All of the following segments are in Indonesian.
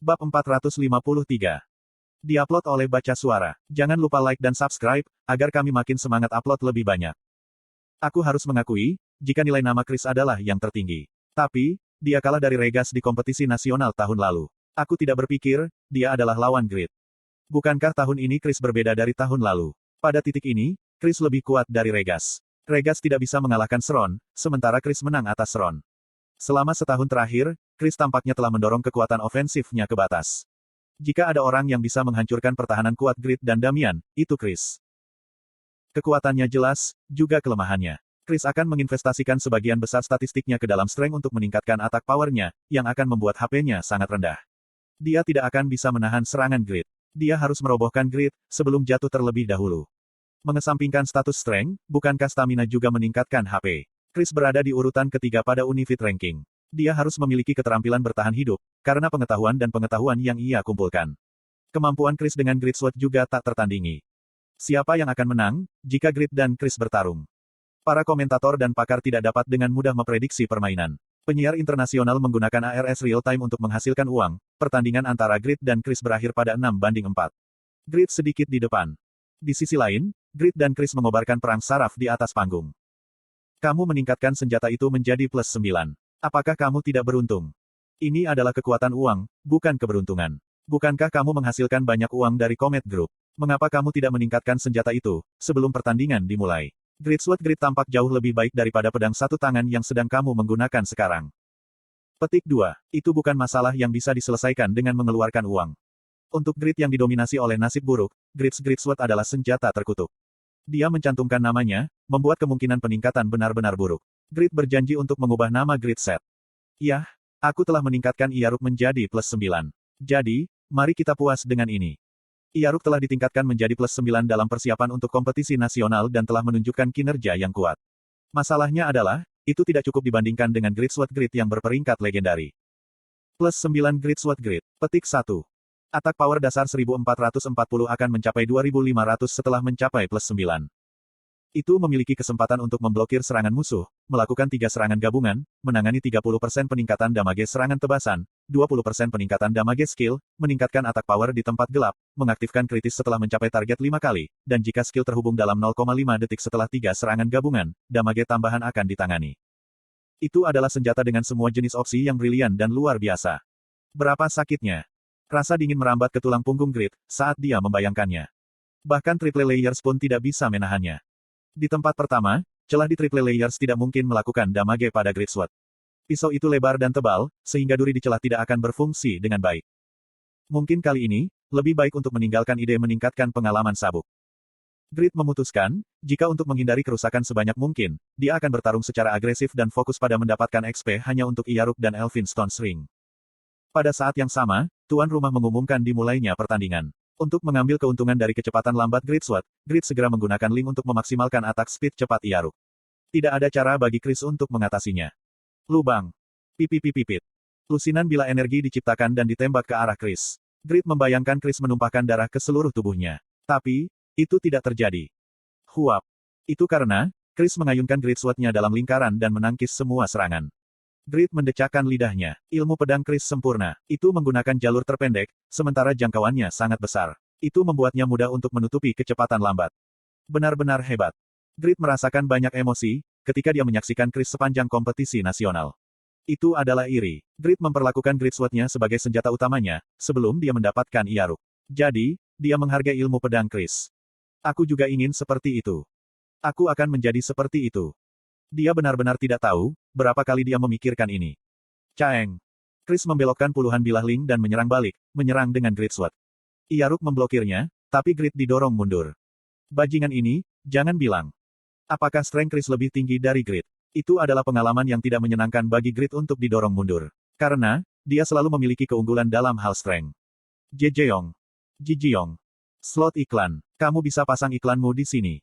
Bab 453. Diupload oleh Baca Suara. Jangan lupa like dan subscribe, agar kami makin semangat upload lebih banyak. Aku harus mengakui, jika nilai nama Chris adalah yang tertinggi. Tapi, dia kalah dari Regas di kompetisi nasional tahun lalu. Aku tidak berpikir, dia adalah lawan Grid. Bukankah tahun ini Chris berbeda dari tahun lalu? Pada titik ini, Chris lebih kuat dari Regas. Regas tidak bisa mengalahkan Sron, sementara Chris menang atas Sron. Selama setahun terakhir, Chris tampaknya telah mendorong kekuatan ofensifnya ke batas. Jika ada orang yang bisa menghancurkan pertahanan kuat Grid dan Damian, itu Chris. Kekuatannya jelas, juga kelemahannya. Chris akan menginvestasikan sebagian besar statistiknya ke dalam strength untuk meningkatkan attack power-nya, yang akan membuat HP-nya sangat rendah. Dia tidak akan bisa menahan serangan Grid. Dia harus merobohkan Grid, sebelum jatuh terlebih dahulu. Mengesampingkan status strength, bukankah stamina juga meningkatkan HP? Chris berada di urutan ketiga pada Unifit Ranking. Dia harus memiliki keterampilan bertahan hidup, karena pengetahuan dan pengetahuan yang ia kumpulkan. Kemampuan Chris dengan Grid Sword juga tak tertandingi. Siapa yang akan menang, jika Grid dan Chris bertarung? Para komentator dan pakar tidak dapat dengan mudah memprediksi permainan. Penyiar internasional menggunakan ARS real time untuk menghasilkan uang, pertandingan antara Grid dan Chris berakhir pada 6-4. Grid sedikit di depan. Di sisi lain, Grid dan Chris mengobarkan perang saraf di atas panggung. Kamu meningkatkan senjata itu menjadi plus 9. Apakah kamu tidak beruntung? Ini adalah kekuatan uang, bukan keberuntungan. Bukankah kamu menghasilkan banyak uang dari Comet Group? Mengapa kamu tidak meningkatkan senjata itu, sebelum pertandingan dimulai? Grid Sword Grid tampak jauh lebih baik daripada pedang satu tangan yang sedang kamu menggunakan sekarang. Petik 2. Itu bukan masalah yang bisa diselesaikan dengan mengeluarkan uang. Untuk Grid yang didominasi oleh nasib buruk, Grid Sword adalah senjata terkutuk. Dia mencantumkan namanya, membuat kemungkinan peningkatan benar-benar buruk. Grid berjanji untuk mengubah nama Grid Set. Yah, aku telah meningkatkan Iaruk menjadi plus 9. Jadi, mari kita puas dengan ini. Iaruk telah ditingkatkan menjadi plus 9 dalam persiapan untuk kompetisi nasional dan telah menunjukkan kinerja yang kuat. Masalahnya adalah, itu tidak cukup dibandingkan dengan Grid Sword Grid yang berperingkat legendari. Plus 9 Grid Sword Grid. Petik 1. Attack power dasar 1440 akan mencapai 2500 setelah mencapai plus 9. Itu memiliki kesempatan untuk memblokir serangan musuh, melakukan 3 serangan gabungan, menangani 30% peningkatan damage serangan tebasan, 20% peningkatan damage skill, meningkatkan attack power di tempat gelap, mengaktifkan kritis setelah mencapai target 5 kali, dan jika skill terhubung dalam 0,5 detik setelah 3 serangan gabungan, damage tambahan akan ditangani. Itu adalah senjata dengan semua jenis opsi yang brilian dan luar biasa. Berapa sakitnya? Rasa dingin merambat ke tulang punggung Grid saat dia membayangkannya. Bahkan triple layers pun tidak bisa menahannya. Di tempat pertama, celah di triple layers tidak mungkin melakukan damage pada Grid Sword. Pisau itu lebar dan tebal, sehingga duri di celah tidak akan berfungsi dengan baik. Mungkin kali ini, lebih baik untuk meninggalkan ide meningkatkan pengalaman sabuk. Grid memutuskan, jika untuk menghindari kerusakan sebanyak mungkin, dia akan bertarung secara agresif dan fokus pada mendapatkan XP hanya untuk Iaruk dan Elphinstone Ring. Pada saat yang sama, tuan rumah mengumumkan dimulainya pertandingan. Untuk mengambil keuntungan dari kecepatan lambat Grid Sword, Grid segera menggunakan link untuk memaksimalkan attack speed cepat Iaruk. Tidak ada cara bagi Chris untuk mengatasinya. Lubang. Pipipipipit. Lusinan bila energi diciptakan dan ditembak ke arah Chris. Grid membayangkan Chris menumpahkan darah ke seluruh tubuhnya. Tapi, itu tidak terjadi. Huap. Itu karena, Chris mengayunkan Grid Sword-nya dalam lingkaran dan menangkis semua serangan. Grid mendecakkan lidahnya. Ilmu pedang Chris sempurna. Itu menggunakan jalur terpendek, sementara jangkauannya sangat besar. Itu membuatnya mudah untuk menutupi kecepatan lambat. Benar-benar hebat. Grid merasakan banyak emosi, ketika dia menyaksikan Chris sepanjang kompetisi nasional. Itu adalah iri. Grid memperlakukan Grid Sword-nya sebagai senjata utamanya, sebelum dia mendapatkan Iaruk. Jadi, dia menghargai ilmu pedang Chris. Aku juga ingin seperti itu. Aku akan menjadi seperti itu. Dia benar-benar tidak tahu, berapa kali dia memikirkan ini. Caeng. Chris membelokkan puluhan bilah link dan menyerang balik, menyerang dengan Grid Sword. Iaruk memblokirnya, tapi Grid didorong mundur. Bajingan ini, jangan bilang. Apakah strength Chris lebih tinggi dari Grid? Itu adalah pengalaman yang tidak menyenangkan bagi Grid untuk didorong mundur. Karena, dia selalu memiliki keunggulan dalam hal strength. Jejeong. Jijiong. Slot iklan. Kamu bisa pasang iklanmu di sini.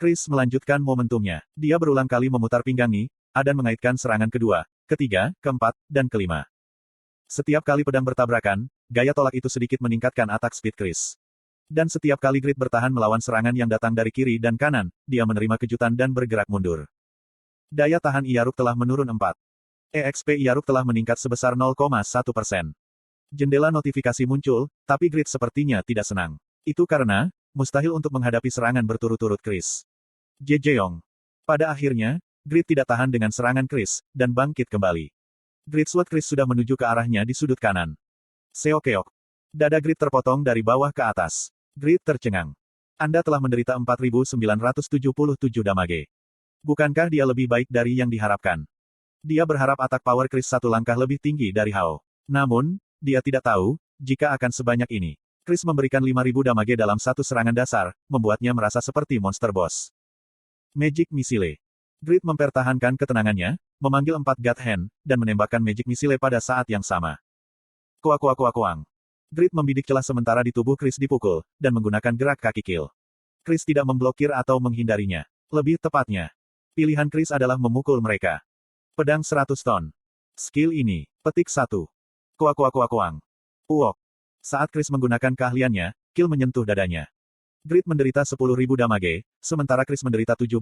Chris melanjutkan momentumnya. Dia berulang kali memutar pinggangi, dan mengaitkan serangan kedua, ketiga, keempat, dan kelima. Setiap kali pedang bertabrakan, gaya tolak itu sedikit meningkatkan attack speed Chris. Dan setiap kali Grid bertahan melawan serangan yang datang dari kiri dan kanan, dia menerima kejutan dan bergerak mundur. Daya tahan Iaruk telah menurun 4. EXP Iaruk telah meningkat sebesar 0,1%. Jendela notifikasi muncul, tapi Grid sepertinya tidak senang. Itu karena, mustahil untuk menghadapi serangan berturut-turut Chris. Jejeong. Pada akhirnya, Grid tidak tahan dengan serangan Chris, dan bangkit kembali. Grid Sword Chris sudah menuju ke arahnya di sudut kanan. Seokeok. Dada Grid terpotong dari bawah ke atas. Grid tercengang. Anda telah menderita 4.977 damage. Bukankah dia lebih baik dari yang diharapkan? Dia berharap atak power Chris satu langkah lebih tinggi dari Hao. Namun, dia tidak tahu, jika akan sebanyak ini. Chris memberikan 5.000 damage dalam satu serangan dasar, membuatnya merasa seperti monster boss. Magic Missile. Grid mempertahankan ketenangannya, memanggil 4 God Hand, dan menembakkan Magic Missile pada saat yang sama. Kuak. Grid membidik celah sementara di tubuh Chris dipukul, dan menggunakan gerak kaki kill. Chris tidak memblokir atau menghindarinya. Lebih tepatnya, pilihan Chris adalah memukul mereka. Pedang 100 ton. Skill ini, petik 1. Kuak. Uok. Saat Chris menggunakan keahliannya, kill menyentuh dadanya. Grid menderita 10.000 damage, sementara Chris menderita 17.000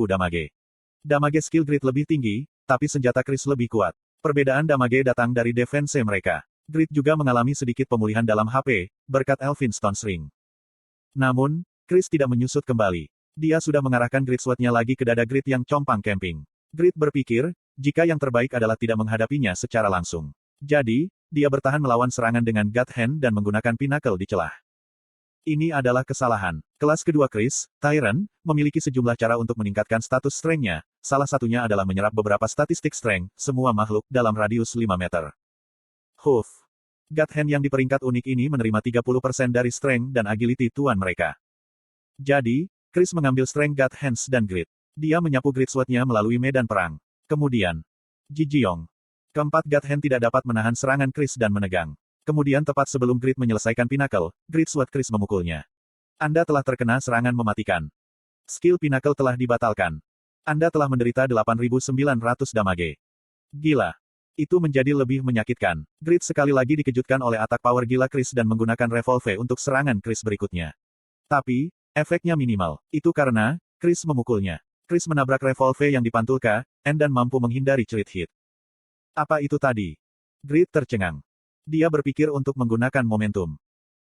damage. Damage skill Grid lebih tinggi, tapi senjata Chris lebih kuat. Perbedaan damage datang dari defense mereka. Grid juga mengalami sedikit pemulihan dalam HP, berkat Elfin Stone Ring. Namun, Chris tidak menyusut kembali. Dia sudah mengarahkan Grid Sword-nya lagi ke dada Grid yang compang camping. Grid berpikir, jika yang terbaik adalah tidak menghadapinya secara langsung. Jadi, dia bertahan melawan serangan dengan God Hand dan menggunakan Pinnacle di celah. Ini adalah kesalahan. Kelas kedua Chris, Tyrant, memiliki sejumlah cara untuk meningkatkan status strength-nya, salah satunya adalah menyerap beberapa statistik strength, semua makhluk, dalam radius 5 meter. Hoof. God Hand yang di peringkat unik ini menerima 30% dari strength dan agility tuan mereka. Jadi, Chris mengambil strength God Hands dan Grid. Dia menyapu Grid Sword-nya melalui medan perang. Kemudian, Jijiong. Keempat God Hand tidak dapat menahan serangan Chris dan menegang. Kemudian tepat sebelum Grid menyelesaikan Pinnacle, Grid Sword Chris memukulnya. Anda telah terkena serangan mematikan. Skill Pinnacle telah dibatalkan. Anda telah menderita 8.900 damage. Gila. Itu menjadi lebih menyakitkan. Grid sekali lagi dikejutkan oleh atak power gila Chris dan menggunakan revolve untuk serangan Chris berikutnya. Tapi, efeknya minimal. Itu karena, Chris memukulnya. Chris menabrak revolve yang dipantulkan, dan mampu menghindari crit hit. Apa itu tadi? Grid tercengang. Dia berpikir untuk menggunakan momentum.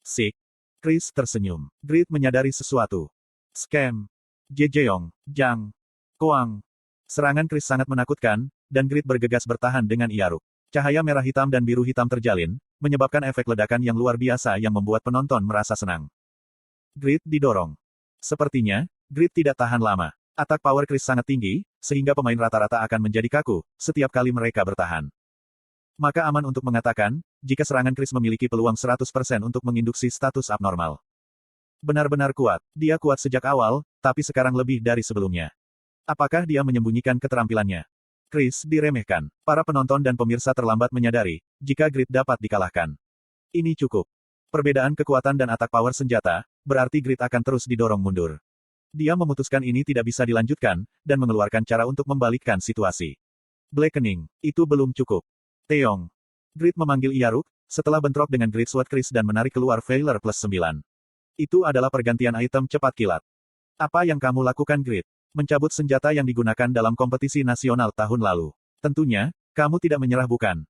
Sik. Chris tersenyum. Grid menyadari sesuatu. Scam. Jejeong, Jang. Koang. Serangan Chris sangat menakutkan, dan Grid bergegas bertahan dengan Iaruk. Cahaya merah hitam dan biru hitam terjalin, menyebabkan efek ledakan yang luar biasa yang membuat penonton merasa senang. Grid didorong. Sepertinya, Grid tidak tahan lama. Atak power Chris sangat tinggi, sehingga pemain rata-rata akan menjadi kaku, setiap kali mereka bertahan. Maka aman untuk mengatakan, jika serangan Chris memiliki peluang 100% untuk menginduksi status abnormal. Benar-benar kuat. Dia kuat sejak awal, tapi sekarang lebih dari sebelumnya. Apakah dia menyembunyikan keterampilannya? Chris diremehkan. Para penonton dan pemirsa terlambat menyadari, jika Grid dapat dikalahkan. Ini cukup. Perbedaan kekuatan dan atak power senjata, berarti Grid akan terus didorong mundur. Dia memutuskan ini tidak bisa dilanjutkan, dan mengeluarkan cara untuk membalikkan situasi. Blackening. Itu belum cukup. Teong. Grid memanggil Iaruk, setelah bentrok dengan Grid Sword Chris dan menarik keluar Failure plus 9. Itu adalah pergantian item cepat kilat. Apa yang kamu lakukan Grid? Mencabut senjata yang digunakan dalam kompetisi nasional tahun lalu. Tentunya, kamu tidak menyerah bukan?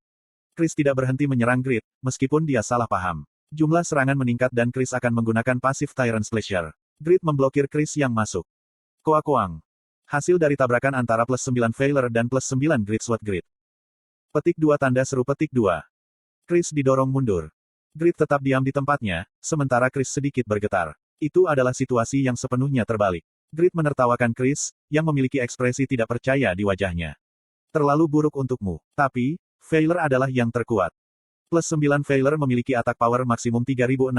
Chris tidak berhenti menyerang Grid, meskipun dia salah paham. Jumlah serangan meningkat dan Chris akan menggunakan pasif Tyrant Slasher. Grid memblokir Chris yang masuk. Koang. Hasil dari tabrakan antara plus 9 Failure dan plus 9 Grid Sword Grid. Petik 2 tanda seru petik 2. Chris didorong mundur. Grid tetap diam di tempatnya, sementara Chris sedikit bergetar. Itu adalah situasi yang sepenuhnya terbalik. Grid menertawakan Chris, yang memiliki ekspresi tidak percaya di wajahnya. Terlalu buruk untukmu. Tapi, Failure adalah yang terkuat. Plus 9 Failure memiliki atak power maksimum 3.682.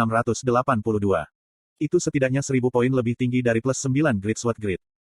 Itu setidaknya 1000 poin lebih tinggi dari plus 9 Grid Sword Grid.